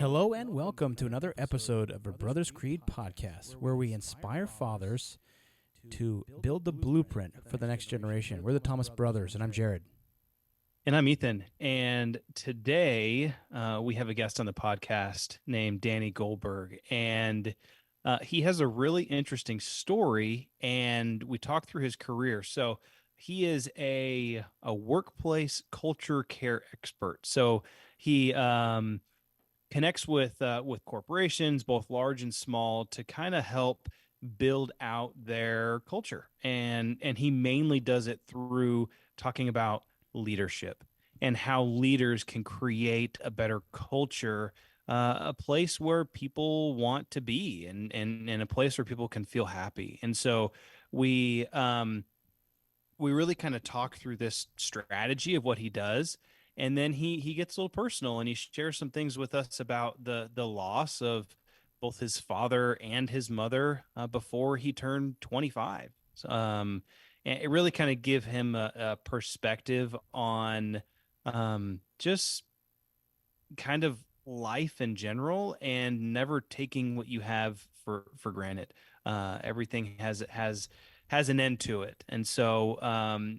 Hello and welcome to another episode of a Brothers Creed podcast, where we inspire fathers to build the blueprint for the next generation. We're the Thomas Brothers, and I'm Jared. And I'm Ethan. And today we have a guest on the podcast named Danny Goldberg. And he has a really interesting story, and we talk through his career. So he is a workplace culture care expert. So he connects with corporations, both large and small, to kind of help build out their culture. And he mainly does it through talking about leadership and how leaders can create a better culture, a place where people want to be, and a place where people can feel happy. And so we really kind of talk through this strategy of what he does. And then he gets a little personal, and he shares some things with us about the loss of both his father and his mother before he turned 25. And it really kind of give him a perspective on just kind of life in general, and never taking what you have for granted. Everything has an end to it. And so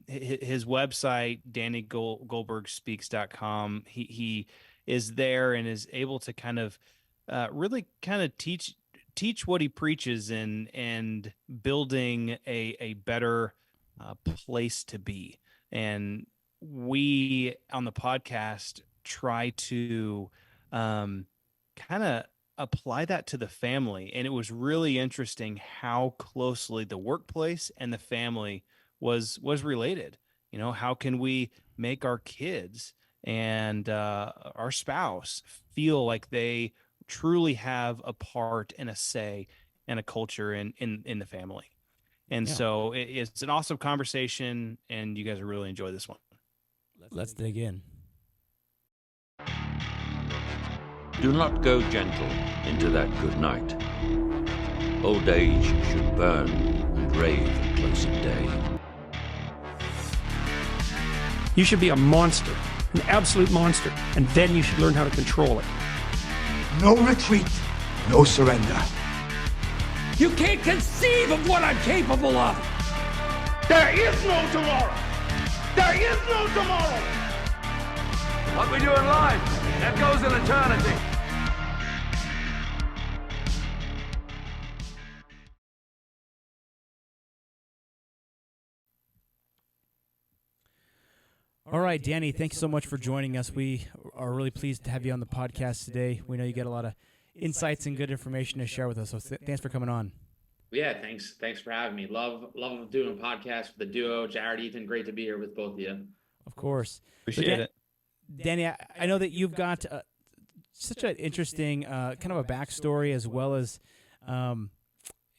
his website, DannyGoldbergSpeaks.com, he is there and is able to kind of really kind of teach what he preaches, and building a better place to be. And we on the podcast try to kind of apply that to the family. And it was really interesting how closely the workplace and the family was related. You know, how can we make our kids and our spouse feel like they truly have a part and a say and a culture in the family? And so it's an awesome conversation, and you guys will really enjoy this one. Let's dig in. Do not go gentle into that good night. Old age should burn and rave at close of day. You should be a monster, an absolute monster, and then you should learn how to control it. No retreat, no surrender. You can't conceive of what I'm capable of! There is no tomorrow! There is no tomorrow! What we do in life, that goes in eternity. All right, Danny, thanks so much for joining us. We are really pleased to have you on the podcast today. We know you get a lot of insights and good information to share with us, so thanks for coming on. Yeah, thanks for having me. Love doing a podcast with the duo, Jared, Ethan. Great to be here with both of you. Of course. Appreciate it. Danny, I know that you've got such an interesting kind of a backstory, as well as,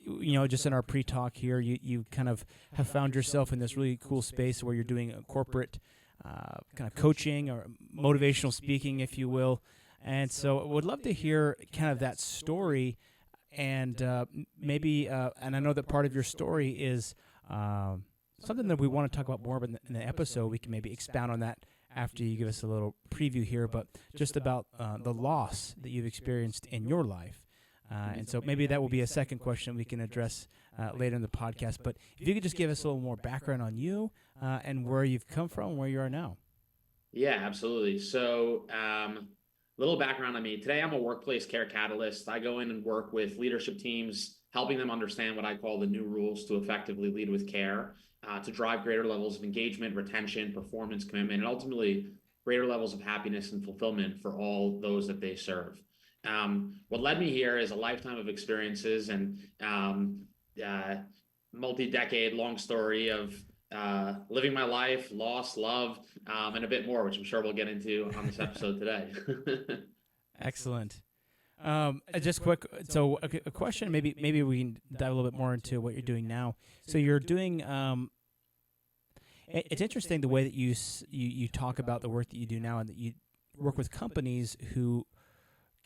just in our pre-talk here, you kind of have found yourself in this really cool space where you're doing a corporate kind of coaching or motivational speaking, if you will. And so I would love to hear kind of that story, and maybe, and I know that part of your story is something that we want to talk about more in the episode. We can maybe expound on that after you give us a little preview here, but just about the loss that you've experienced in your life. And so maybe that will be a second question we can address later in the podcast. But if you could just give us a little more background on you and where you've come from and where you are now. Yeah, absolutely. So little background on me. Today, I'm a workplace care catalyst. I go in and work with leadership teams, helping them understand what I call the new rules to effectively lead with care, to drive greater levels of engagement, retention, performance, commitment, and ultimately greater levels of happiness and fulfillment for all those that they serve. What led me here is a lifetime of experiences and multi-decade long story of living my life, loss, love, and a bit more, which I'm sure we'll get into on this episode today. Excellent. Just quick, so a question, maybe we can dive a little bit more into what you're doing now. So you're doing, it's interesting the way that you talk about the work that you do now, and that you work with companies who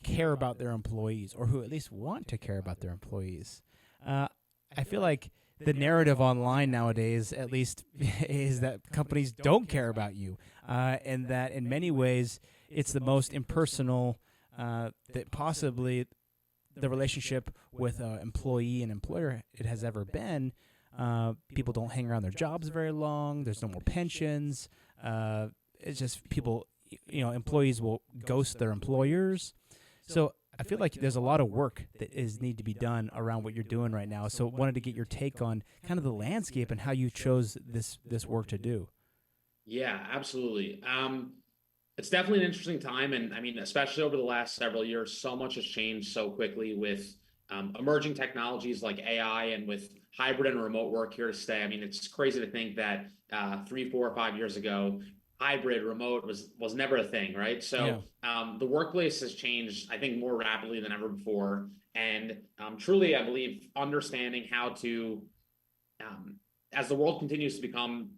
care about their employees, or who at least want to care about their employees. I feel like the narrative online nowadays, at least, is that companies don't care about you, and that in many ways it's the most impersonal that possibly the relationship with employee and employer it has ever been. People don't hang around their jobs very long. There's no more pensions. It's just people, employees will ghost their employers. So I feel like there's a lot of work that need to be done around what you're doing right now. So wanted to get your take on kind of the landscape and how you chose this work to do. Yeah, absolutely. It's definitely an interesting time. And I mean, especially over the last several years, so much has changed so quickly with emerging technologies like AI and with hybrid and remote work here to stay. I mean, it's crazy to think that 3, 4, or 5 years ago, hybrid remote was never a thing, right? So the workplace has changed, I think, more rapidly than ever before. And truly, I believe understanding how to, as the world continues to become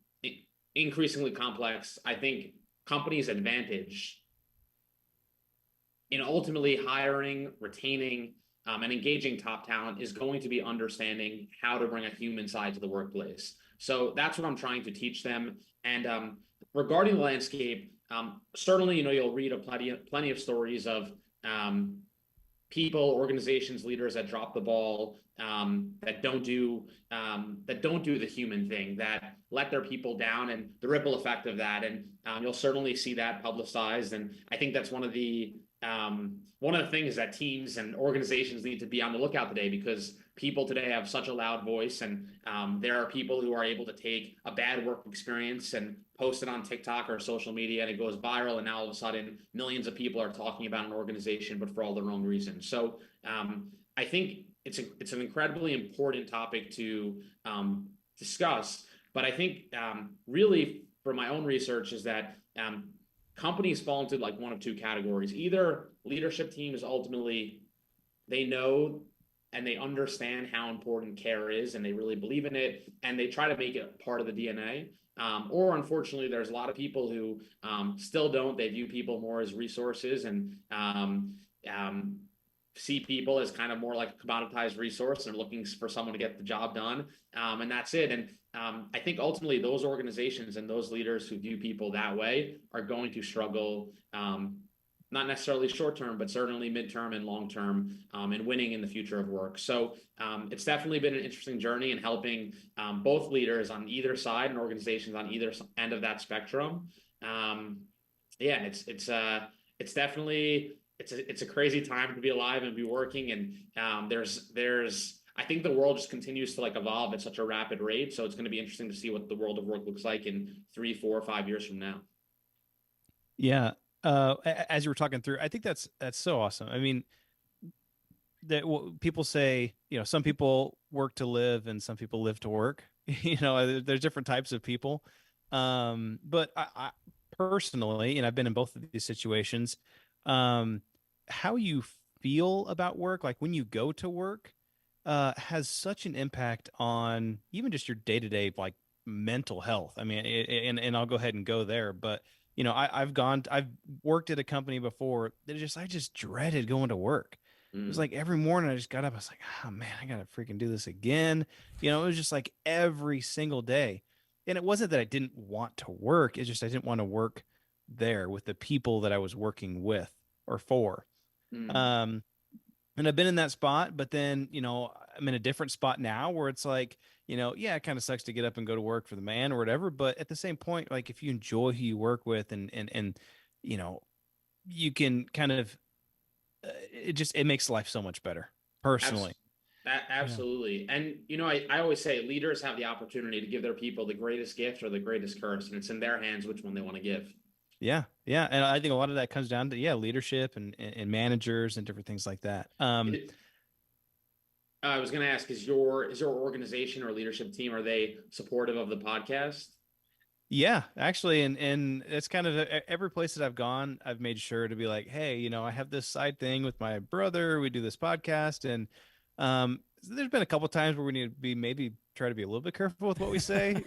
increasingly complex, I think companies' advantage in ultimately hiring, retaining, and engaging top talent is going to be understanding how to bring a human side to the workplace. So that's what I'm trying to teach them. And regarding the landscape, certainly, you'll read plenty of stories of people, organizations, leaders that drop the ball, that don't do the human thing, that let their people down, and the ripple effect of that. And you'll certainly see that publicized. And I think that's one of the things that teams and organizations need to be on the lookout today, because people today have such a loud voice, and there are people who are able to take a bad work experience and post it on TikTok or social media, and it goes viral, and now all of a sudden millions of people are talking about an organization, but for all the wrong reasons. So I think it's an incredibly important topic to discuss. But I think really, for my own research, is that companies fall into like one of two categories. Either leadership teams ultimately, they know and they understand how important care is, and they really believe in it, and they try to make it part of the DNA. Or unfortunately, there's a lot of people who still don't. They view people more as resources, and see people as kind of more like a commoditized resource, and looking for someone to get the job done. And that's it. And I think ultimately those organizations and those leaders who view people that way are going to struggle, not necessarily short term, but certainly midterm and long term, in winning in the future of work. So it's definitely been an interesting journey in helping both leaders on either side and organizations on either end of that spectrum. It's definitely it's a crazy time to be alive and be working. And I think the world just continues to evolve at such a rapid rate. So it's going to be interesting to see what the world of work looks like in 3, 4, 5 years from now. Yeah. As you were talking through, I think that's so awesome. I mean, people say, some people work to live and some people live to work. There's different types of people. But I personally, and I've been in both of these situations, how you feel about work, like when you go to work, has such an impact on even just your day-to-day, mental health. I mean, and I'll go ahead and go there, but I've worked at a company before that I just dreaded going to work. It was like every morning I just got up, I was like, oh man, I gotta freaking do this again. It was just like every single day. And it wasn't that I didn't want to work, it's just I didn't want to work there with the people that I was working with or for. And I've been in that spot, but then, I'm in a different spot now where it's like, it kind of sucks to get up and go to work for the man or whatever. But at the same point, if you enjoy who you work with and you can kind of, it makes life so much better personally. Absolutely. Yeah. And, I always say leaders have the opportunity to give their people the greatest gift or the greatest curse, and it's in their hands which one they want to give. Yeah. Yeah. And I think a lot of that comes down to, leadership and managers and different things like that. I was going to ask, is your organization or leadership team, are they supportive of the podcast? Yeah, actually. And it's kind of every place that I've gone, I've made sure to be like, hey, I have this side thing with my brother. We do this podcast. And there's been a couple of times where we need to maybe try to be a little bit careful with what we say,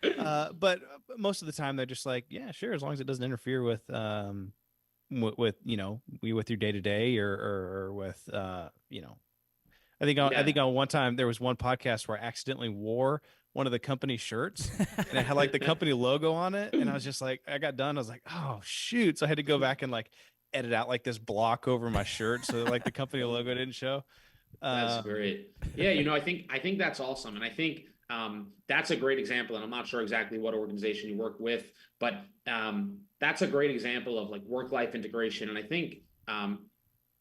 but most of the time they're just like, yeah, sure. As long as it doesn't interfere with your day to day or with, I think on one time there was one podcast where I accidentally wore one of the company shirts and it had the company logo on it. And I was just like, I got done. I was like, oh shoot. So I had to go back and edit out like this block over my shirt so like the company logo didn't show. That's great. Yeah, I think that's awesome, and I think that's a great example. And I'm not sure exactly what organization you work with, but that's a great example of like work-life integration. And I think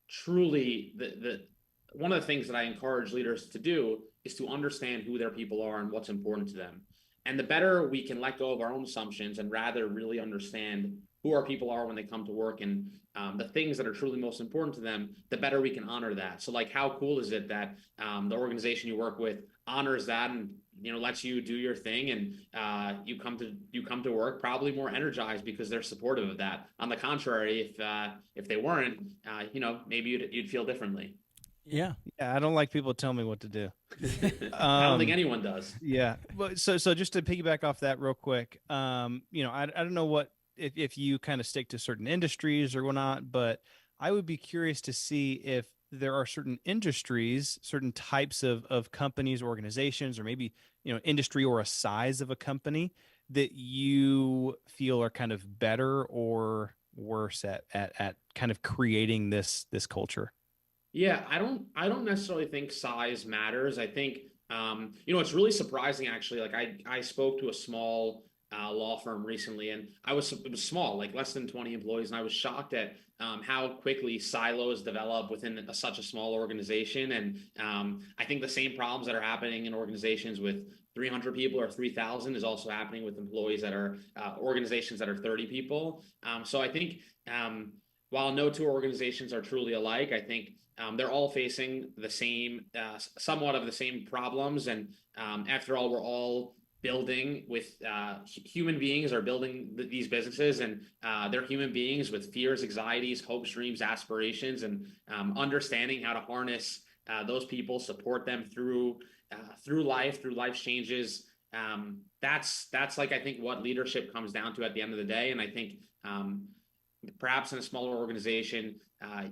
truly the one of the things that I encourage leaders to do is to understand who their people are and what's important to them. And the better we can let go of our own assumptions and rather really understand who our people are when they come to work and the things that are truly most important to them, the better we can honor that. So like, how cool is it that the organization you work with honors that and lets you do your thing, and you come to work probably more energized because they're supportive of that. On the contrary, if they weren't, maybe you'd feel differently. Yeah. Yeah, I don't like people telling me what to do. I don't think anyone does. Yeah. But so just to piggyback off that real quick, I don't know what if you kind of stick to certain industries or whatnot, but I would be curious to see if there are certain industries, certain types of companies, organizations, or maybe, industry or a size of a company that you feel are kind of better or worse at kind of creating this culture. Yeah, I don't necessarily think size matters. I think it's really surprising actually. Like I spoke to a small law firm recently, and it was small, like less than 20 employees, and I was shocked at how quickly silos develop within such a small organization. And I think the same problems that are happening in organizations with 300 people or 3,000 is also happening with employees that are organizations that are 30 people. So I think while no two organizations are truly alike, I think they're all facing the same, somewhat of the same problems. And after all, we're all building with human beings are building these businesses, and they're human beings with fears, anxieties, hopes, dreams, aspirations, and understanding how to harness those people, support them through life's changes. That's like, I think what leadership comes down to at the end of the day. And I think perhaps in a smaller organization,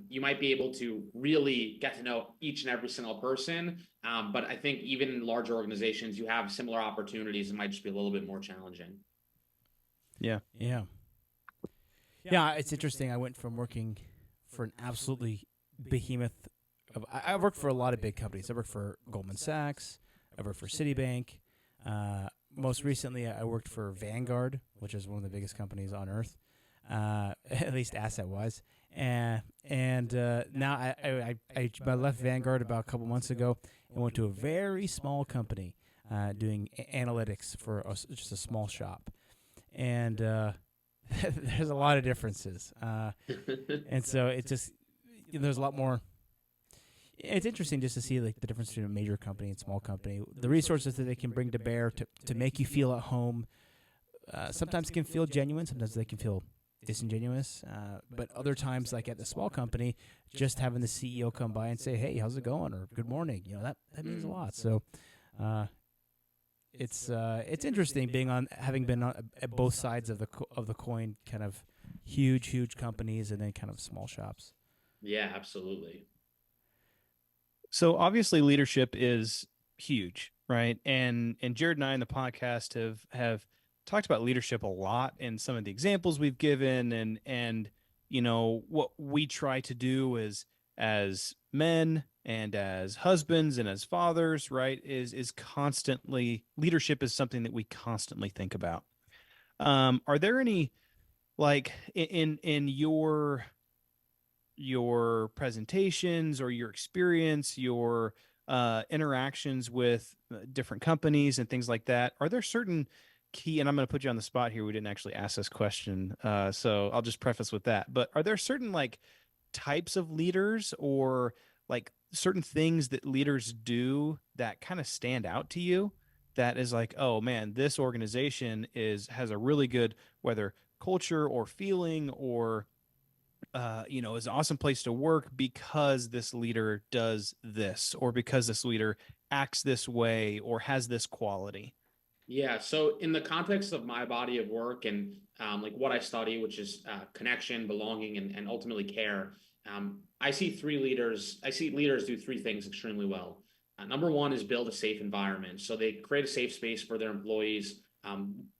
you might be able to really get to know each and every single person. But I think even in larger organizations, you have similar opportunities. It might just be a little bit more challenging. Yeah. Yeah. Yeah, it's interesting. I went from working for an absolutely behemoth. I worked for a lot of big companies. I worked for Goldman Sachs. I worked for Citibank. Most recently, I worked for Vanguard, which is one of the biggest companies on earth. At least asset-wise, and now I left Vanguard about a couple months ago and went to a very small company doing analytics for just a small shop, and there's a lot of differences, and so it just there's a lot more. It's interesting just to see like the difference between a major company and small company, the resources that they can bring to bear to make you feel at home. Sometimes can feel genuine, sometimes they can feel disingenuous, but other times, like at the small company, just having the CEO come by and say, "Hey, how's it going?" or "Good morning," that means a lot. So, it's interesting having been at both sides of the coin, kind of huge companies and then kind of small shops. Yeah, absolutely. So obviously, leadership is huge, right? And Jared and I in the podcast have talked about leadership a lot in some of the examples we've given, and what we try to do is as men and as husbands and as fathers, right, is constantly leadership is something that we constantly think about. Are there any, like, in your presentations or your experience, your interactions with different companies and things like that, are there certain key, and I'm going to put you on the spot here, we didn't actually ask this question, so I'll just preface with that, but are there certain like types of leaders or like certain things that leaders do that kind of stand out to you that is like, oh man, this organization has a really good, whether culture or feeling or is an awesome place to work because this leader does this, or because this leader acts this way or has this quality? Yeah. So in the context of my body of work and like what I study, which is connection, belonging, and ultimately care, I see leaders do three things extremely well. Number one is build a safe environment. So they create a safe space for their employees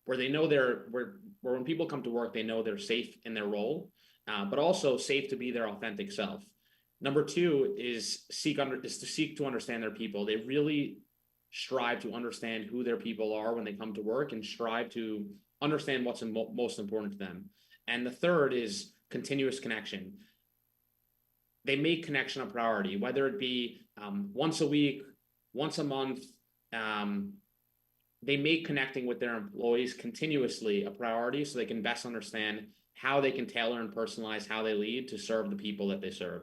where they know where when people come to work, they know they're safe in their role. but also safe to be their authentic self. Number two is to seek to understand their people. They really strive to understand who their people are when they come to work, and strive to understand what's most important to them. And the third is continuous connection. They make connection a priority, whether it be once a week, once a month. They make connecting with their employees continuously a priority, so they can best understand how they can tailor and personalize how they lead to serve the people that they serve.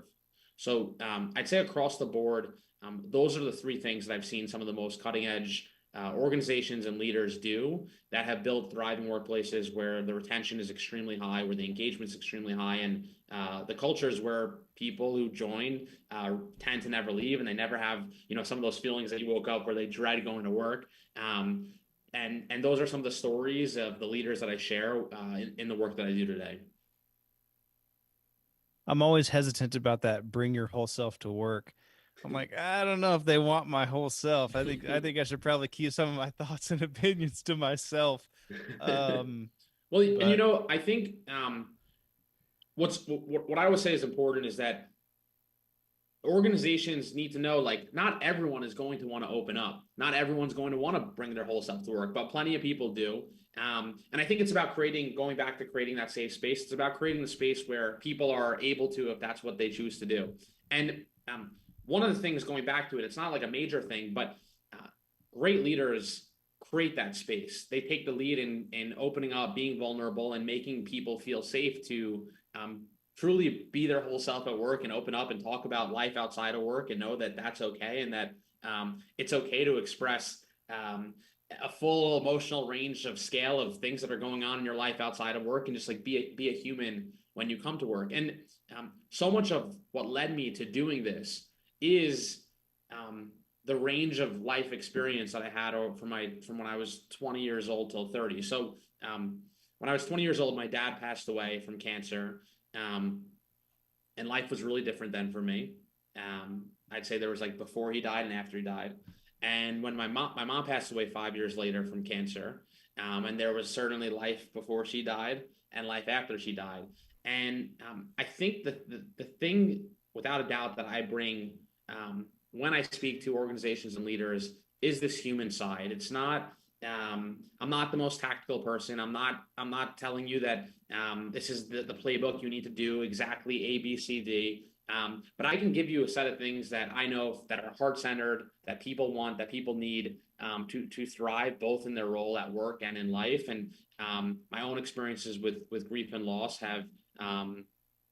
So I'd say across the board, those are the three things that I've seen some of the most cutting edge organizations and leaders do that have built thriving workplaces where the retention is extremely high, where the engagement is extremely high, and the cultures where people who join tend to never leave, and they never have, some of those feelings that you woke up where they dread going to work. And those are some of the stories of the leaders that I share in the work that I do today. I'm always hesitant about that. Bring your whole self to work. I'm like, I don't know if they want my whole self. I think I should probably keep some of my thoughts and opinions to myself. And I think what I would say is important is that organizations need to know, like, not everyone is going to want to open up. Not everyone's going to want to bring their whole self to work, but plenty of people do. And I think it's about going back to creating that safe space. It's about creating the space where people are able to, if that's what they choose to do. And one of the things, going back to it, it's not like a major thing, but great leaders create that space. They take the lead in opening up, being vulnerable, and making people feel safe to truly be their whole self at work and open up and talk about life outside of work, and know that that's okay, and that it's okay to express a full emotional range of scale of things that are going on in your life outside of work, and just like be a human when you come to work. And so much of what led me to doing this is the range of life experience that I had from when I was 20 years old till 30. So when I was 20 years old, my dad passed away from cancer. And life was really different then for me. I'd say there was like before he died and after he died. And when my mom passed away 5 years later from cancer, and there was certainly life before she died and life after she died. And I think that the thing, without a doubt, that I bring when I speak to organizations and leaders is this human side. It's not I'm not the most tactical person. I'm not telling you that this is the playbook you need to do exactly A, B, C, D. But I can give you a set of things that I know that are heart-centered, that people want, that people need to thrive both in their role at work and in life. And my own experiences with grief and loss have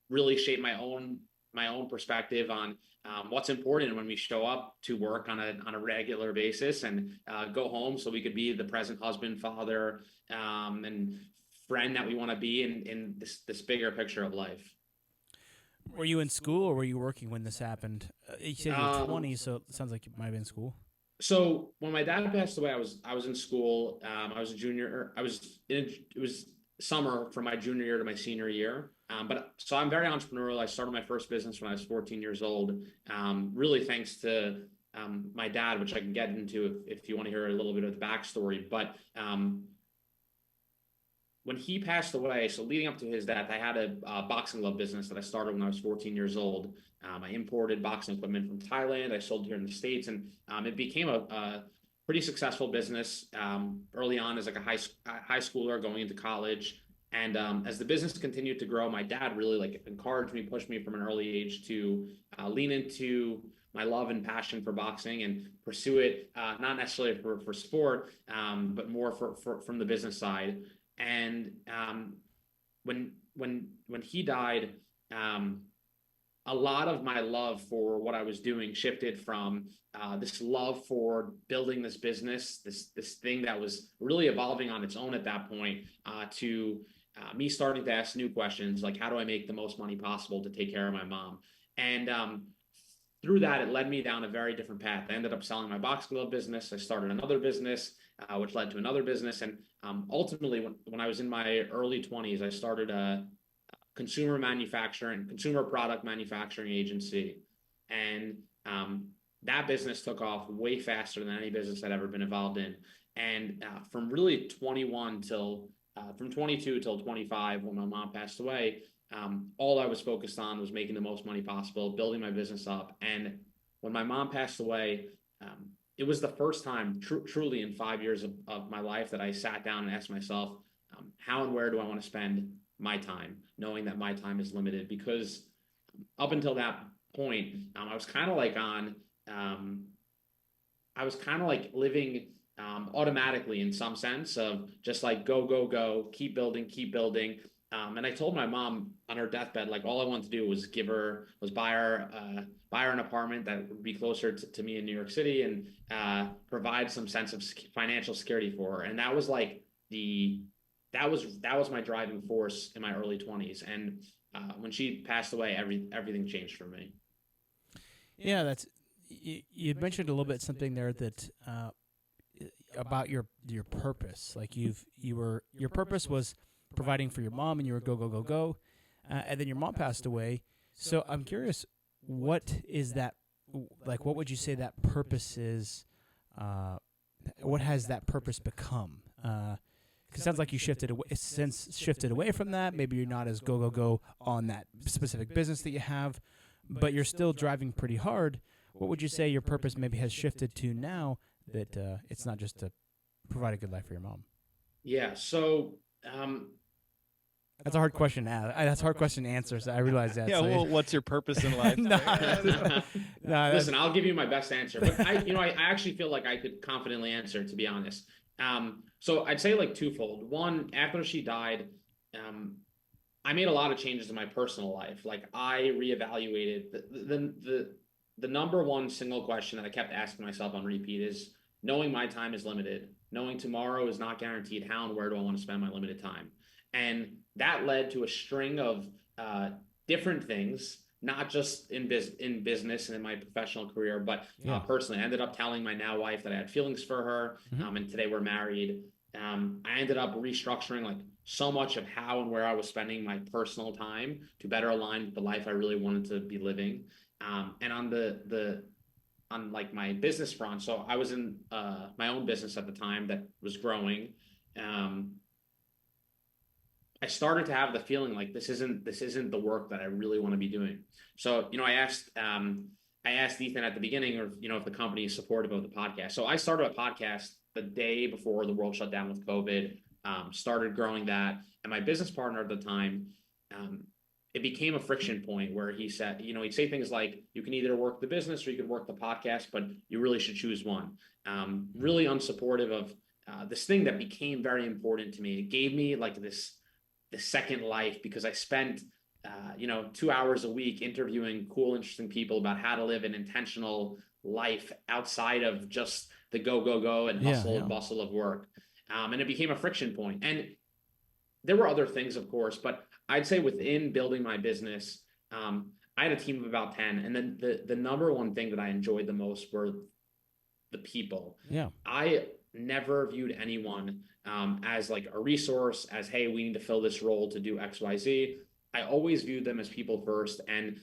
really shaped my own perspective on what's important when we show up to work on a regular basis, and go home so we could be the present husband, father, and friend that we want to be in this bigger picture of life. Were you in school or were you working when this happened? You said you were 20, so it sounds like you might have been in school. So when my dad passed away, I was in school. I was a junior. It was summer from my junior year to my senior year. So I'm very entrepreneurial. I started my first business when I was 14 years old, really thanks to my dad, which I can get into if you want to hear a little bit of the backstory. But when he passed away, so leading up to his death, I had a boxing glove business that I started when I was 14 years old. I imported boxing equipment from Thailand. I sold here in the States, and it became a pretty successful business early on as like a high schooler going into college. And as the business continued to grow, my dad really like encouraged me, pushed me from an early age to lean into my love and passion for boxing and pursue it, not necessarily for sport, but more from the business side. And when he died, a lot of my love for what I was doing shifted from this love for building this business, this thing that was really evolving on its own at that point, to me starting to ask new questions, like how do I make the most money possible to take care of my mom? And through that, it led me down a very different path. I ended up selling my boxing glove business. I started another business, which led to another business. And ultimately, when I was in my early 20s, I started a consumer product manufacturing agency. And that business took off way faster than any business I'd ever been involved in. And from really from 22 till 25, when my mom passed away, all I was focused on was making the most money possible, building my business up. And when my mom passed away, it was the first time truly in 5 years of my life that I sat down and asked myself, how and where do I want to spend my time, knowing that my time is limited? Because up until that point, I was kind of like living automatically in some sense of just like go, go, go, keep building, keep building. And I told my mom on her deathbed, like all I wanted to do was buy her an apartment that would be closer to me in New York City and provide some sense of financial security for her. And that was like that was my driving force in my early 20s. And when she passed away, everything changed for me. Yeah, that's you mentioned a little bit something there that about your purpose. Like your purpose was providing for your mom, and you were go, go, go, go, and then your mom passed away. So I'm curious, what is that? Like, what would you say that purpose is? What has that purpose become? Because it sounds like you shifted away from that. Maybe you're not as go, go, go on that specific business that you have, but you're still driving pretty hard. What would you say your purpose maybe has shifted to now that it's not just to provide a good life for your mom? Yeah. So. That's a hard question to ask. That's a hard question to answer. So I realize that. Yeah. So Well, what's your purpose in life? Listen, I'll give you my best answer, but I actually feel like I could confidently answer, to be honest. So I'd say like twofold. One, after she died, I made a lot of changes in my personal life. Like I reevaluated the number one single question that I kept asking myself on repeat is knowing my time is limited, knowing tomorrow is not guaranteed. How and where do I want to spend my limited time? And that led to a string of different things, not just in business and in my professional career, but personally. I ended up telling my now wife that I had feelings for her, and today we're married. I ended up restructuring like so much of how and where I was spending my personal time to better align with the life I really wanted to be living. And on like my business front, so I was in my own business at the time that was growing. I started to have the feeling like this isn't the work that I really want to be doing. So, I asked Ethan at the beginning, or if the company is supportive of the podcast. So I started a podcast the day before the world shut down with COVID. Started growing that, and my business partner at the time, it became a friction point where he said, he'd say things like, "You can either work the business or you could work the podcast, but you really should choose one." Really unsupportive of this thing that became very important to me. It gave me like the second life, because I spent 2 hours a week interviewing cool, interesting people about how to live an intentional life outside of just the go, go, go and hustle and bustle of work. And it became a friction point. And there were other things, of course, but I'd say within building my business, I had a team of about 10. And then the number one thing that I enjoyed the most were the people. Yeah. I never viewed anyone as like a resource, as, hey, we need to fill this role to do X, Y, Z. I always viewed them as people first. And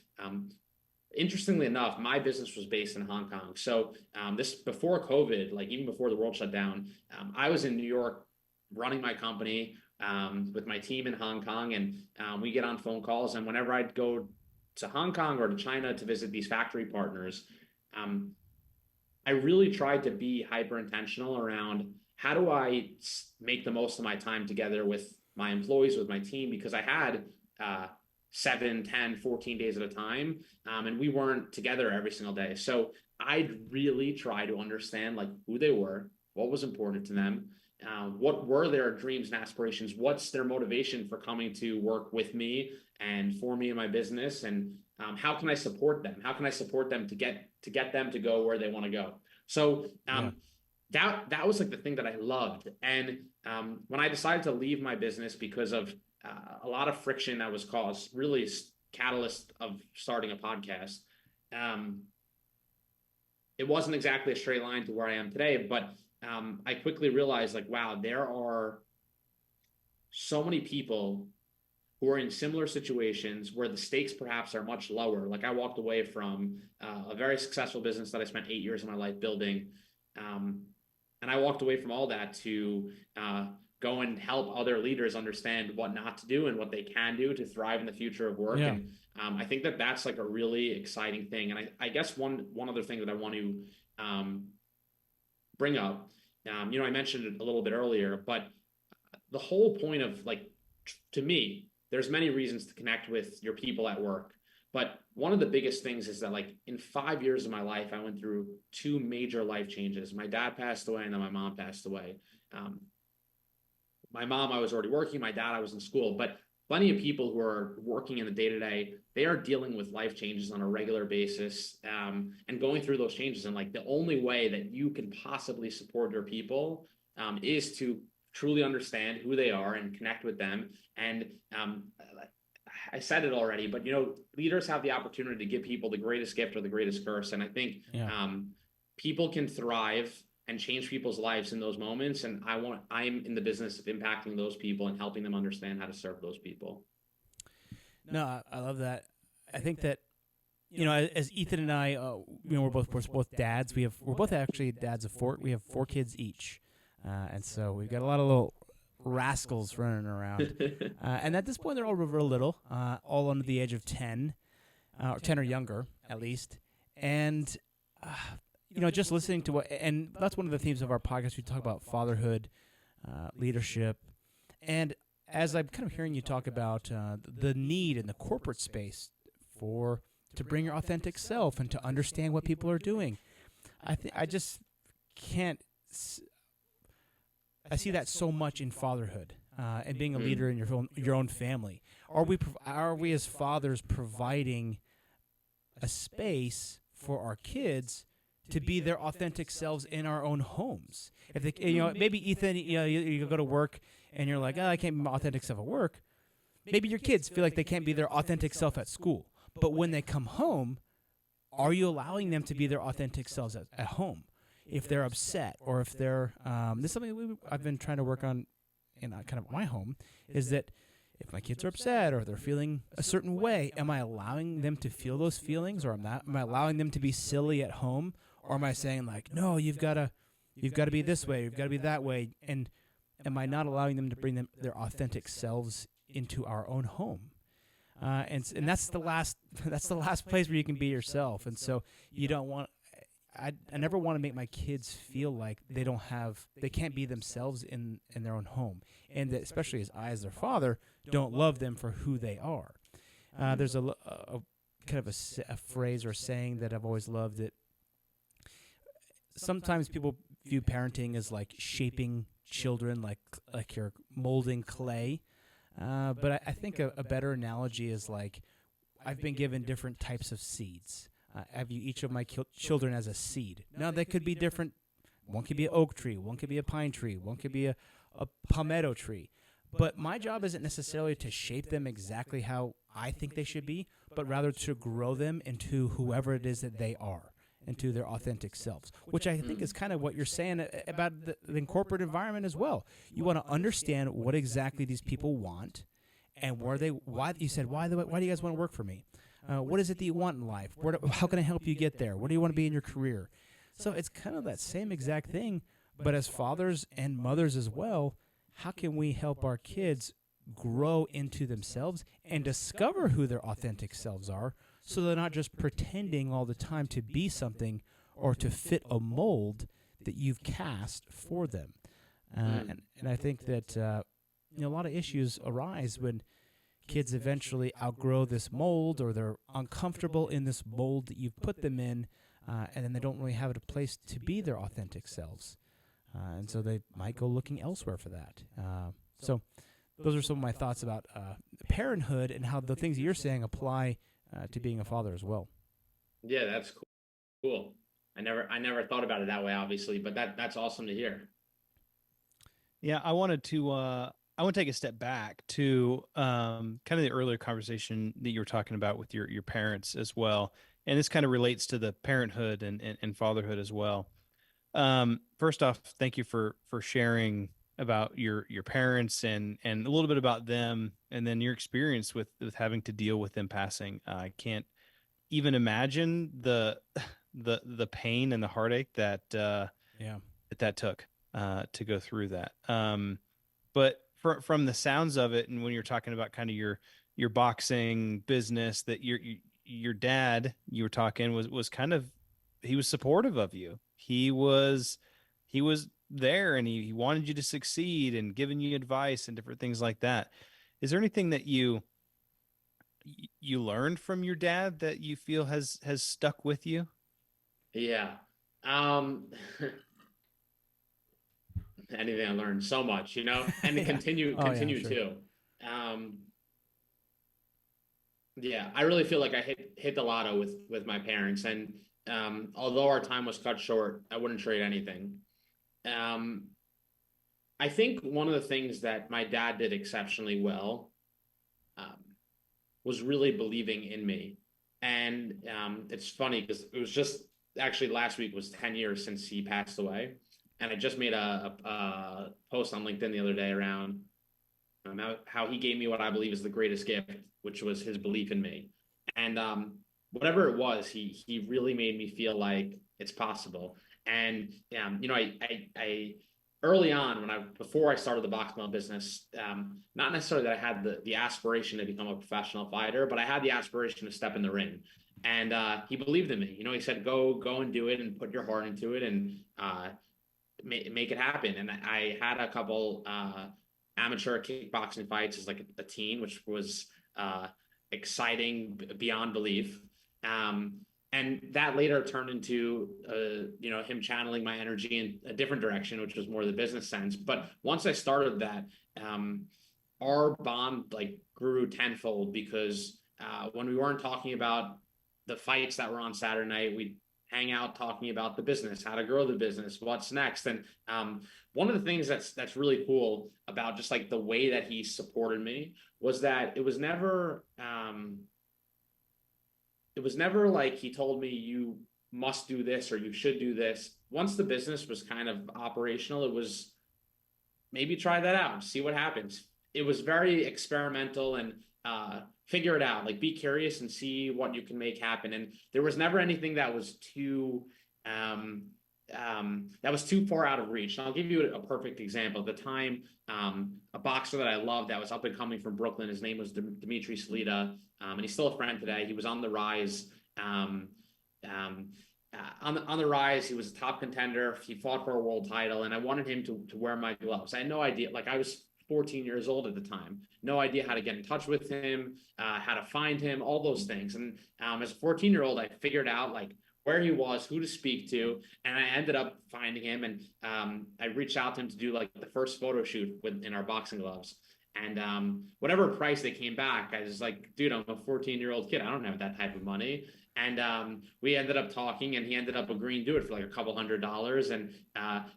interestingly enough, my business was based in Hong Kong. So this before COVID, like even before the world shut down, I was in New York running my company with my team in Hong Kong. And we get on phone calls. And whenever I'd go to Hong Kong or to China to visit these factory partners, I really tried to be hyper intentional around how do I make the most of my time together with my employees, with my team, because I had 7, 10, 14 days at a time. And we weren't together every single day. So I'd really try to understand like who they were, what was important to them, what were their dreams and aspirations, what's their motivation for coming to work with me and for me in my business, and how can I support them? How can I support them to get them to go where they want to go? So that was like the thing that I loved. And when I decided to leave my business because of a lot of friction that was caused, really catalyst of starting a podcast, it wasn't exactly a straight line to where I am today, but I quickly realized like, wow, there are so many people who are in similar situations where the stakes perhaps are much lower. Like I walked away from a very successful business that I spent 8 years of my life building. And I walked away from all that to go and help other leaders understand what not to do and what they can do to thrive in the future of work. Yeah. And I think that that's like a really exciting thing. And I guess one other thing that I want to bring up, I mentioned it a little bit earlier, but the whole point of like, to me, there's many reasons to connect with your people at work. But one of the biggest things is that like in 5 years of my life, I went through two major life changes. My dad passed away and then my mom passed away. My mom, I was already working. My dad, I was in school. But plenty of people who are working in the day-to-day, they are dealing with life changes on a regular basis, and going through those changes. And like the only way that you can possibly support your people is to truly understand who they are and connect with them. And I said it already, but leaders have the opportunity to give people the greatest gift or the greatest curse. And I think people can thrive and change people's lives in those moments. And I'm in the business of impacting those people and helping them understand how to serve those people. No, I love that. I think that, as Ethan and I, we're both dads. We're both actually dads of four. We have 4 kids each. And so we've got a lot of little rascals running around. And at this point, they're all real little, all under the age of 10, or 10 or younger, at least. And, just listening to and that's one of the themes of our podcast. We talk about fatherhood, leadership. And as I'm kind of hearing you talk about the need in the corporate space to bring your authentic self and to understand what people are doing, I just can't. I see that so much in fatherhood and being a leader in your own family. Are we as fathers providing a space for our kids to be their authentic selves in our own homes? If they, maybe Ethan, you go to work and you're like, I can't be my authentic self at work. Maybe your kids feel like they can't be their authentic self at school. But when they come home, are you allowing them to be their authentic selves at home? If they're upset, or if they're this is something I've been trying to work on in kind of my home, is that if my kids are upset or they're feeling a certain way, am I allowing them to feel those feelings, or am I allowing them to be silly at home, or am I saying like, no, you've got to be this way, you've got to be that way, and am I not allowing them to bring their authentic selves into our own home? And that's the last place where you can be yourself, and so you don't want. I never want to make my kids feel like they can't be themselves in their own home, and that especially as their father, don't love them for who they are. There's a kind of a phrase or saying that I've always loved, that sometimes people view parenting as like shaping children, like you're molding clay. But I think a better analogy is like I've been given different types of seeds. I view each of my children as a seed. Now, they could be different. One could be an oak tree. One could be a pine tree. One could be a palmetto tree. But my job isn't necessarily to shape them exactly how I think they should be, but rather to grow them into whoever it is that they are, into their authentic selves, which I think is kind of what you're saying about the corporate environment as well. You want to understand what exactly these people want and why you said, why do you guys want to work for me? What is it that you want in life? How can I help you get there? What do you want to be in your career? So it's kind of that same exact thing, but as fathers and mothers as well, how can we help our kids grow into themselves and discover who their authentic selves are, so they're not just pretending all the time to be something or to fit a mold that you've cast for them? And I think that a lot of issues arise when kids eventually outgrow this mold, or they're uncomfortable in this mold that you've put them in, and then they don't really have a place to be their authentic selves. And so they might go looking elsewhere for that. So those are some of my thoughts about parenthood and how the things you're saying apply to being a father as well. Yeah, that's cool. I never thought about it that way, obviously, but that's awesome to hear. Yeah, I want to take a step back to kind of the earlier conversation that you were talking about with your parents as well. And this kind of relates to the parenthood and fatherhood as well. First off, thank you for sharing about your parents and a little bit about them, and then your experience with having to deal with them passing. I can't even imagine the pain and the heartache that that took to go through that. But from the sounds of it, and when you're talking about kind of your boxing business, that your dad, you were talking, was kind of, he was supportive of you. He was there, and he wanted you to succeed and giving you advice and different things like that. Is there anything that you learned from your dad that you feel has stuck with you? Yeah. Um, anything I learned so much, and to Yeah. continue Oh, yeah, continue sure. too. Um, yeah, I really feel like I hit the lotto with my parents, and although our time was cut short, I wouldn't trade anything. Um, I think one of the things that my dad did exceptionally well um, was really believing in me. And it's funny because it was just actually last week was 10 years since he passed away. And I just made a post on LinkedIn the other day around how he gave me what I believe is the greatest gift, which was his belief in me. And whatever it was, he really made me feel like it's possible. And I early on before I started the box glove business, not necessarily that I had the aspiration to become a professional fighter, but I had the aspiration to step in the ring. And he believed in me. He said, go and do it and put your heart into it and make it happen. And I had a couple amateur kickboxing fights as like a teen, which was uh, exciting beyond belief. Um, and that later turned into him channeling my energy in a different direction, which was more the business sense. But once I started that, our bond like grew tenfold because when we weren't talking about the fights that were on Saturday night, we hang out talking about the business, how to grow the business, what's next. And one of the things that's really cool about just like the way that he supported me was that it was never like he told me you must do this or you should do this. Once the business was kind of operational, it was maybe try that out, see what happens. It was very experimental and figure it out, like be curious and see what you can make happen. And there was never anything um, that was too far out of reach. And I'll give you a perfect example. At the time, a boxer that I loved that was up and coming from Brooklyn, his name was Dimitri Salita, and he's still a friend today. He was on the rise. On the rise, he was a top contender. He fought for a world title, and I wanted him to wear my gloves. I had no idea. Like I was 14 years old at the time. No idea how to get in touch with him, how to find him, all those things. And as a 14-year-old, I figured out like where he was, who to speak to, and I ended up finding him. And I reached out to him to do like the first photo shoot in our boxing gloves. And whatever price they came back, I was like, dude, I'm a 14-year-old kid. I don't have that type of money. And we ended up talking, and he ended up agreeing to do it for like a couple $100s. And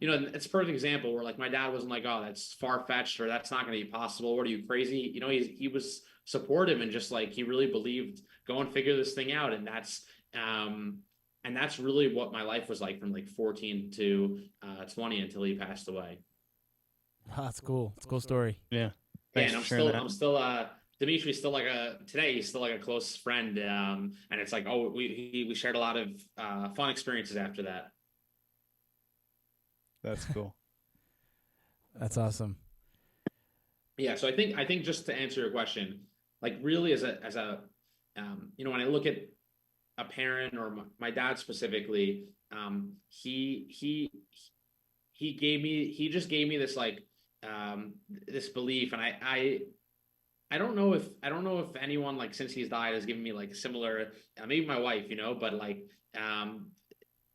it's a perfect example where like my dad wasn't like, oh, that's far fetched or that's not going to be possible. What are you, crazy? He was supportive and just like he really believed, go and figure this thing out. And that's really what my life was like from like 14 to 20 until he passed away. Oh, that's cool. It's a cool story. Yeah. Yeah, and I'm still Dimitri's still today he's still like a close friend. And it's like, oh, we shared a lot of fun experiences after that. That's cool. That's awesome. Yeah, so I think just to answer your question, like really as a when I look at a parent or my dad specifically, he just gave me this like this belief, and I don't know if anyone like since he's died has given me like similar, maybe my wife, but like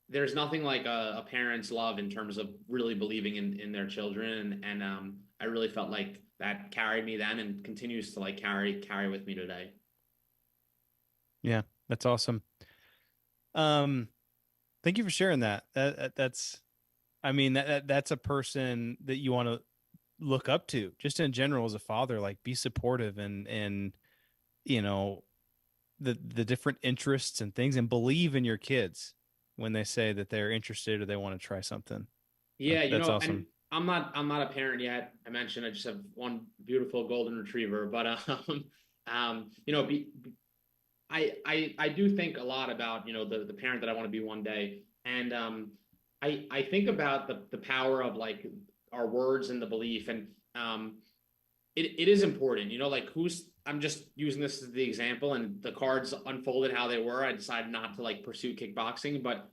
there's nothing like a parent's love in terms of really believing in their children, and I really felt like that carried me then and continues to like carry with me today. Yeah, that's awesome. Thank you for sharing that. That's a person that you want to look up to just in general as a father, like be supportive and the different interests and things, and believe in your kids when they say that they're interested or they want to try something. Yeah, that's awesome. And I'm not a parent yet. I mentioned I just have one beautiful golden retriever, but I do think a lot about the parent that I want to be one day, and I think about the power of like our words and the belief, and it is important, like I'm just using this as the example, and the cards unfolded how they were. I decided not to like pursue kickboxing, but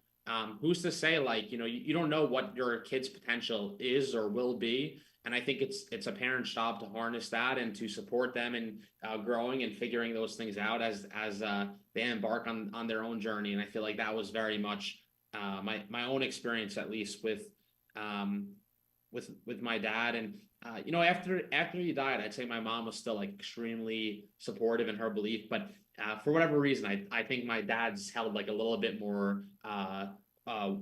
who's to say, like, you don't know what your kid's potential is or will be. And I think it's a parent's job to harness that and to support them in growing and figuring those things out as they embark on their own journey. And I feel like that was very much my own experience, at least um, with my dad. And after he died, I'd say my mom was still like extremely supportive in her belief, but for whatever reason, I think my dad's held like a little bit more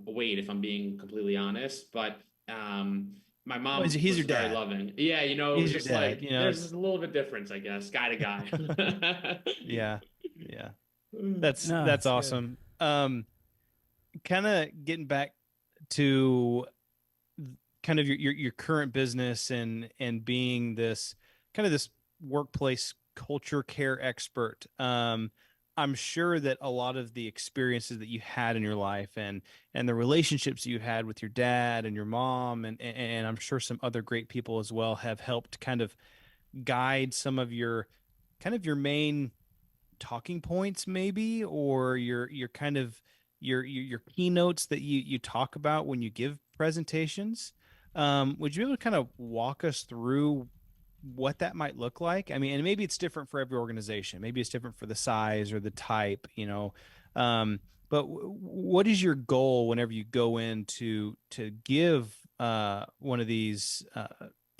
weight, if I'm being completely honest. But my mom He's was your very dad. loving. Yeah, He's your just dad, like there's a little bit difference, I guess, guy to guy. Yeah. That's No, that's it's good. awesome. Kind of getting back to kind of your current business and being this kind of this workplace culture care expert. I'm sure that a lot of the experiences that you had in your life and the relationships you had with your dad and your mom and I'm sure some other great people as well have helped kind of guide some of your kind of your main talking points, maybe, or your kind of your keynotes that you talk about when you give presentations. Would you be able to kind of walk us through what that might look like? I mean, and maybe it's different for every organization. Maybe it's different for the size or the type, Um, but what is your goal whenever you go in to give one of these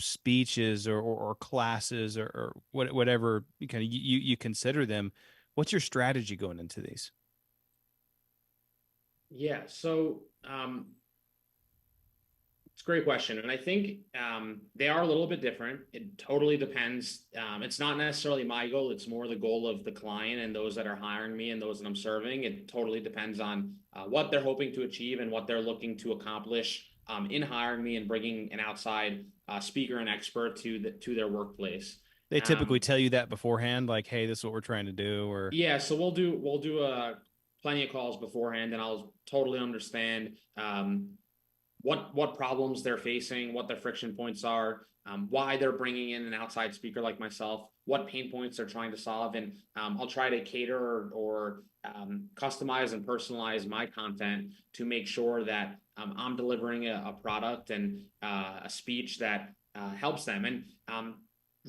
speeches or classes or whatever you kind of you consider them? What's your strategy going into these? Yeah, so it's a great question. And I think they are a little bit different. It totally depends. It's not necessarily my goal. It's more the goal of the client and those that are hiring me and those that I'm serving. It totally depends on what they're hoping to achieve and what they're looking to accomplish in hiring me and bringing an outside speaker and expert to their workplace. They typically tell you that beforehand, like, "Hey, this is what we're trying to do," or Yeah, so we'll do plenty of calls beforehand, and I'll totally understand what problems they're facing, what their friction points are, why they're bringing in an outside speaker like myself, what pain points they're trying to solve, and I'll try to cater or customize and personalize my content to make sure that I'm delivering a product and a speech that helps them. And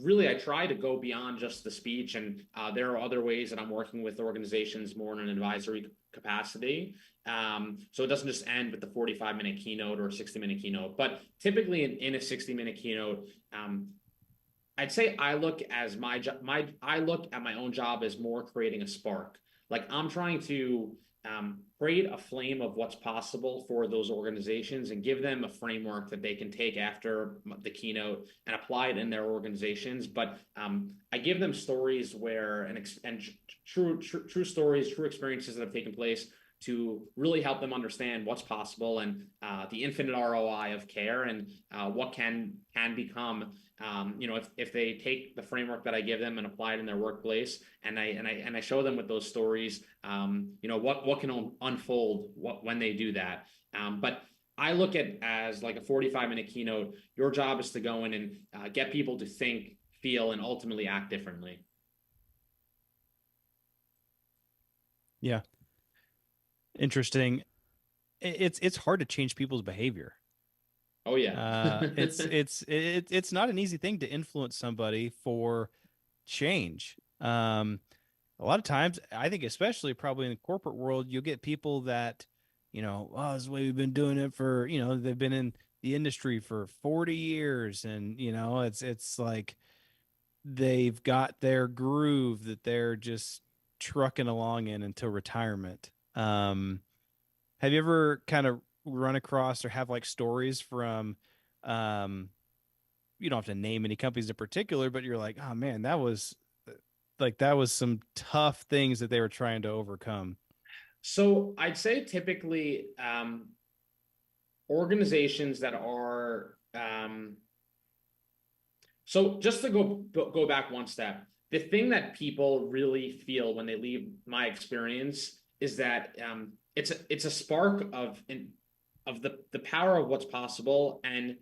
really, I try to go beyond just the speech, and there are other ways that I'm working with organizations more in an advisory capacity. So it doesn't just end with the 45-minute keynote or 60-minute keynote, but typically in a 60-minute keynote, I'd say I look as I look at my own job as more creating a spark. Like I'm trying to create a flame of what's possible for those organizations and give them a framework that they can take after the keynote and apply it in their organizations. But I give them stories where and true stories, true experiences that have taken place to really help them understand what's possible and the infinite ROI of care and what can become. If they take the framework that I give them and apply it in their workplace, and I show them with those stories, what can unfold when they do that. But I look at as like a 45-minute keynote. Your job is to go in and get people to think, feel, and ultimately act differently. yeah, interesting. It's hard to change people's behavior. Oh yeah. It's not an easy thing to influence somebody for change. A lot of times, I think, especially probably in the corporate world, you'll get people that, this is the way we've been doing it for, they've been in the industry for 40 years, and it's like they've got their groove that they're just trucking along in until retirement. Have you ever kind of run across or have like stories from, you don't have to name any companies in particular, but you're like, oh man, that was some tough things that they were trying to overcome? So I'd say typically organizations that are so just to go back one step, the thing that people really feel when they leave my experience is that it's a spark of the power of what's possible, and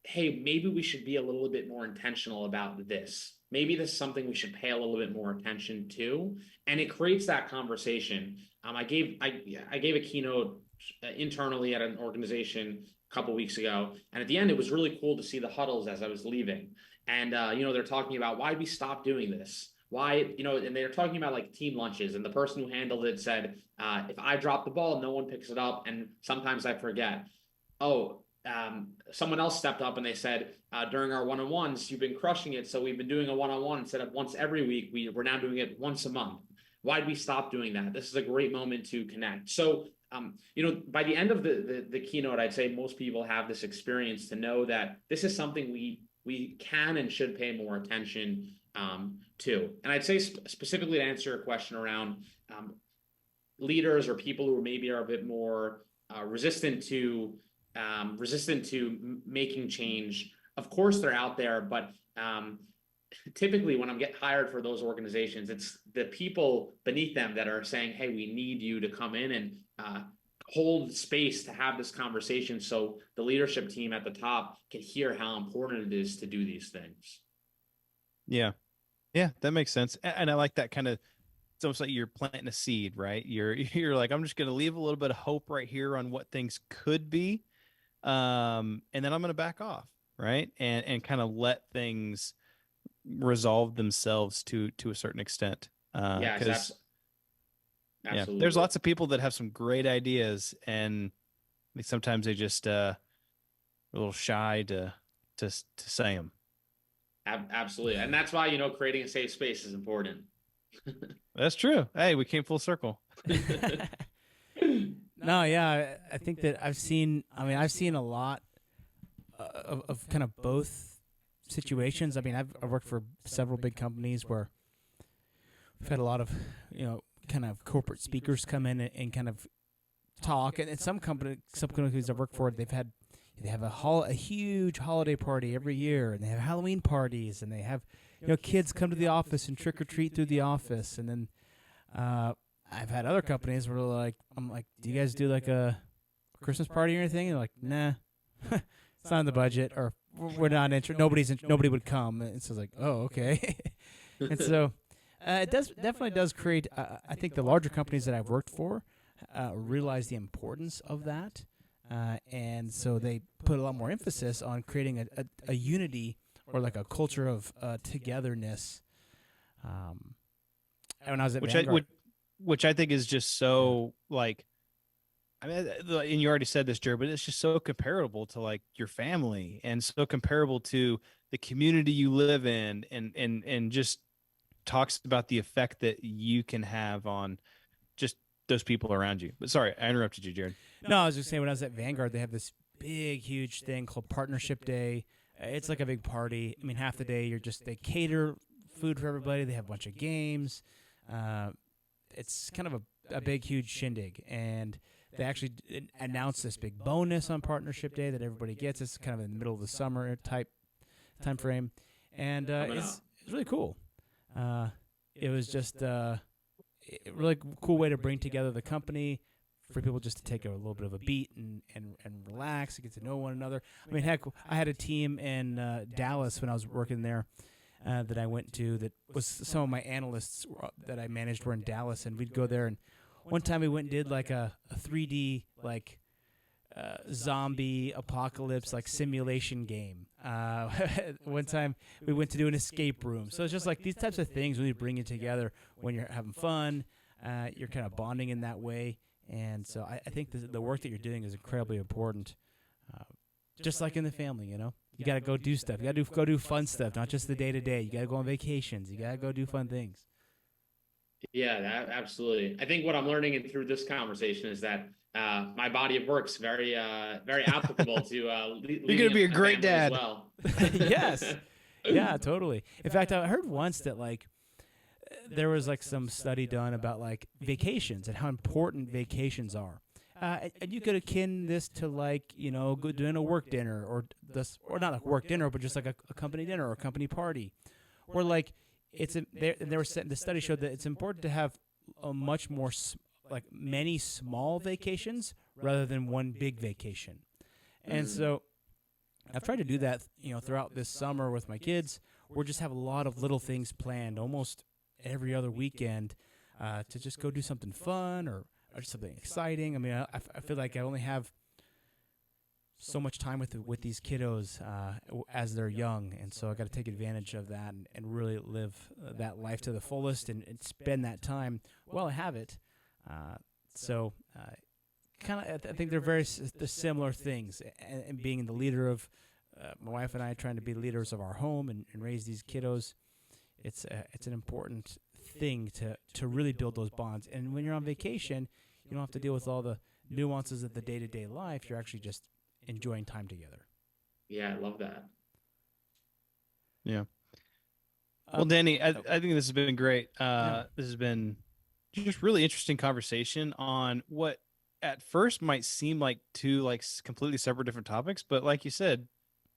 hey, maybe we should be a little bit more intentional about this. Maybe this is something we should pay a little bit more attention to, and it creates that conversation. I gave a keynote internally at an organization a couple weeks ago, and at the end, it was really cool to see the huddles as I was leaving. And they're talking about why we stopped doing this. Why, and they're talking about like team lunches, and the person who handled it said, if I drop the ball, no one picks it up, and sometimes I forget. Oh, someone else stepped up and they said, during our one-on-ones, you've been crushing it. So we've been doing a one-on-one instead of once every week. We're now doing it once a month. Why did we stop doing that? This is a great moment to connect. So, by the end of the keynote, I'd say most people have this experience to know that this is something we can and should pay more attention to. And I'd say specifically to answer your question around leaders or people who maybe are a bit more resistant to making change. Of course, they're out there, but typically when I'm getting hired for those organizations, it's the people beneath them that are saying, "Hey, we need you to come in and hold space to have this conversation, so the leadership team at the top can hear how important it is to do these things." Yeah, that makes sense, and I like that kind of. It's almost like you're planting a seed, right? You're like, I'm just going to leave a little bit of hope right here on what things could be. And then I'm going to back off, right? And kind of let things resolve themselves to a certain extent. Because there's lots of people that have some great ideas, and sometimes they just a little shy to say them. Absolutely, and that's why creating a safe space is important. That's true. Hey, we came full circle. No, yeah, I think that I've seen a lot of kind of both situations. I mean, I've worked for several big companies where we've had a lot of, kind of corporate speakers come in and kind of talk. And some companies I've worked for, they have a huge holiday party every year, and they have Halloween parties, and they have, kids come to the office and trick or treat through the office. And then I've had other companies where I'm like, do you guys do like a Christmas party or anything? And they're like, nah, it's not in the budget, or we're not interested. Nobody would come. And so it's like, oh, okay. And so it definitely does create. I think the larger companies that I've worked for realize the importance of that, and so they put a lot more emphasis on creating a unity or like a culture of togetherness. When I was at Vanguard, which I think is just so like, I mean, and you already said this, Jared, but it's just so comparable to like your family, and so comparable to the community you live in, and just talks about the effect that you can have on just those people around you. But sorry, I interrupted you, Jared. No, I was just saying, when I was at Vanguard, they have this big, huge thing called Partnership Day. It's like a big party. I mean, half the day they cater food for everybody. They have a bunch of games. It's kind of a big, huge shindig. And they actually announced this big bonus on Partnership Day that everybody gets. It's kind of in the middle of the summer type time frame. And it's really cool. It was just a really cool way to bring together the company, for people just to take a little bit of a beat and relax and get to know one another. I mean, heck, I had a team in Dallas when I was working there that I went to, that was some of my analysts that I managed were in Dallas, and we'd go there. And one time we went and did like a 3D like zombie apocalypse like simulation game. One time we went to do an escape room. So it's just like these types of things when you bring it together when you're having fun, you're kind of bonding in that way. And so I think the work that you're doing is incredibly important. Just like in the family, you got to go do stuff. You got to go do fun stuff, not just the day-to-day. You got to go on vacations. You got to go do fun things. Yeah, absolutely. I think what I'm learning through this conversation is that my body of work's very applicable to you're going to be a great dad. As well. Yes. Yeah, totally. In fact, I heard once that there was some study done about vacations and how important vacations are. And you could akin this to doing a work dinner or not a work dinner, but just like a company dinner or a company party, or the study showed that it's important to have a much more many small vacations rather than one big vacation. And so I've tried to do that, throughout this summer with my kids. Or just have a lot of little things planned almost every other weekend to just go do something fun or something exciting. I mean, I feel like I only have so much time with these kiddos as they're young, and so I got to take advantage of that and really live that life to the fullest and spend that time while I have it. So I think they're very similar things, and being the leader of my wife and I trying to be leaders of our home and raise these kiddos. It's an important thing to really build those bonds. And when you're on vacation, you don't have to deal with all the nuances of the day-to-day life. You're actually just enjoying time together. Yeah, I love that. Yeah. Well, Danny, I think this has been great. This has been just really interesting conversation on what at first might seem like two completely separate different topics, but like you said,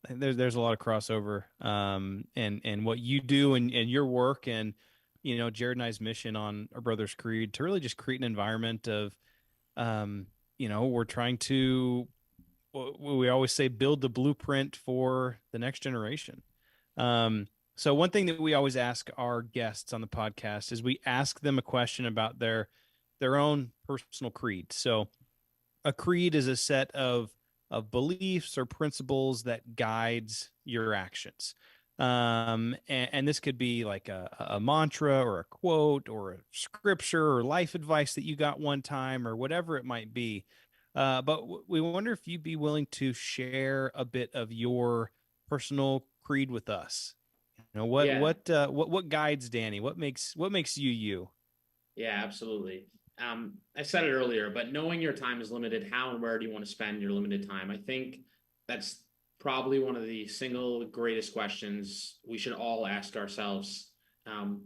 there's a lot of crossover, and what you do and your work, and Jared and I's mission on Our Brother's Creed to really just create an environment of, we're trying to, we always say, build the blueprint for the next generation. So one thing that we always ask our guests on the podcast is we ask them a question about their own personal creed. So a creed is a set of beliefs or principles that guides your actions. And this could be like a mantra or a quote or a scripture or life advice that you got one time or whatever it might be. But we wonder if you'd be willing to share a bit of your personal creed with us. What guides Danny? What makes you you? Yeah, absolutely. I said it earlier, but knowing your time is limited, how and where do you want to spend your limited time? I think that's probably one of the single greatest questions we should all ask ourselves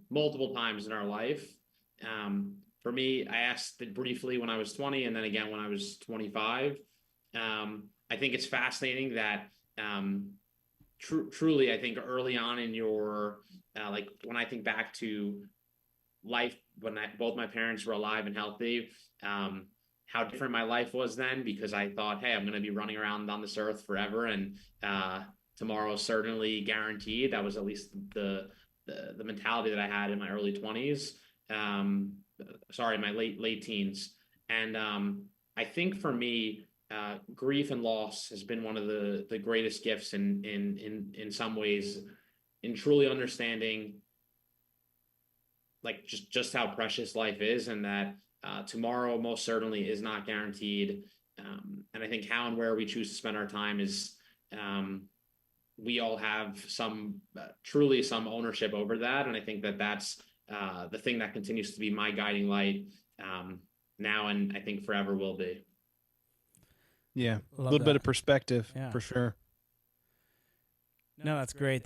multiple times in our life. For me, I asked it briefly when I was 20 and then again when I was 25. I think it's fascinating that truly, I think early on in your, like when I think back to life when both my parents were alive and healthy, how different my life was then, because I thought, hey, I'm going to be running around on this earth forever, and tomorrow's certainly guaranteed. That was at least the mentality that I had in my early 20s. My late teens. And I think for me, grief and loss has been one of the greatest gifts in some ways, in truly understanding like just how precious life is, and that tomorrow most certainly is not guaranteed. And I think how and where we choose to spend our time is, we all have truly some ownership over that. And I think that's the thing that continues to be my guiding light now, and I think forever will be. Yeah, a little bit of perspective, for sure. No, that's great.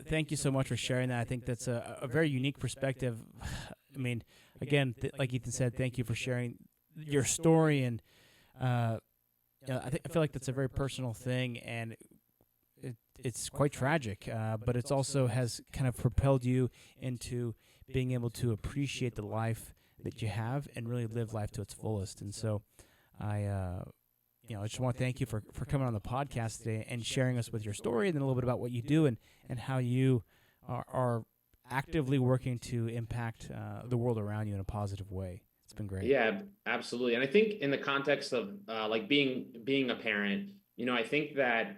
Thank you so much for sharing that. I think that's a very unique perspective. I mean, again, like Ethan said, thank you for sharing your story. And I feel like that's a very personal thing, and it's quite tragic. But it's also has kind of propelled you into being able to appreciate the life that you have and really live life to its fullest. And so I just want to thank you for coming on the podcast today and sharing us with your story, and then a little bit about what you do and how you are actively working to impact the world around you in a positive way. It's been great. Yeah, absolutely. And I think in the context of like being a parent, I think that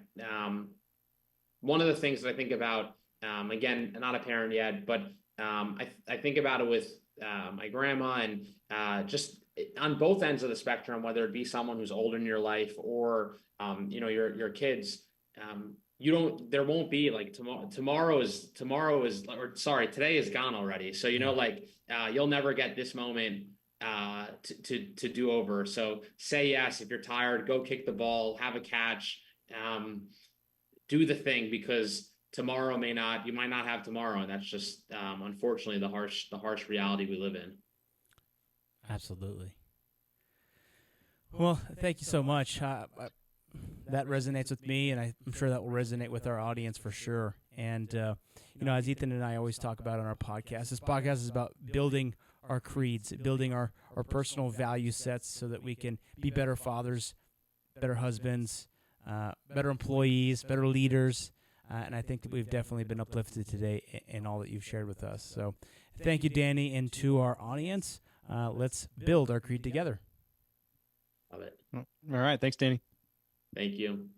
one of the things that I think about, again, not a parent yet, but I think about it with my grandma, and just on both ends of the spectrum, whether it be someone who's older in your life or your kids. There won't be like today is gone already. So you'll never get this moment to do over. So say yes if you're tired, go kick the ball, have a catch, do the thing, because tomorrow you might not have tomorrow, and that's just unfortunately the harsh reality we live in. Absolutely. Well, thank you so much. That resonates with me, and I'm sure that will resonate with our audience for sure. And, as Ethan and I always talk about on our podcast, this podcast is about building our creeds, building our personal value sets so that we can be better fathers, better husbands, better employees, better leaders. And I think that we've definitely been uplifted today in all that you've shared with us. So thank you, Danny, and to our audience. Let's build our creed together. Love it. All right. Thanks, Danny. Thank you.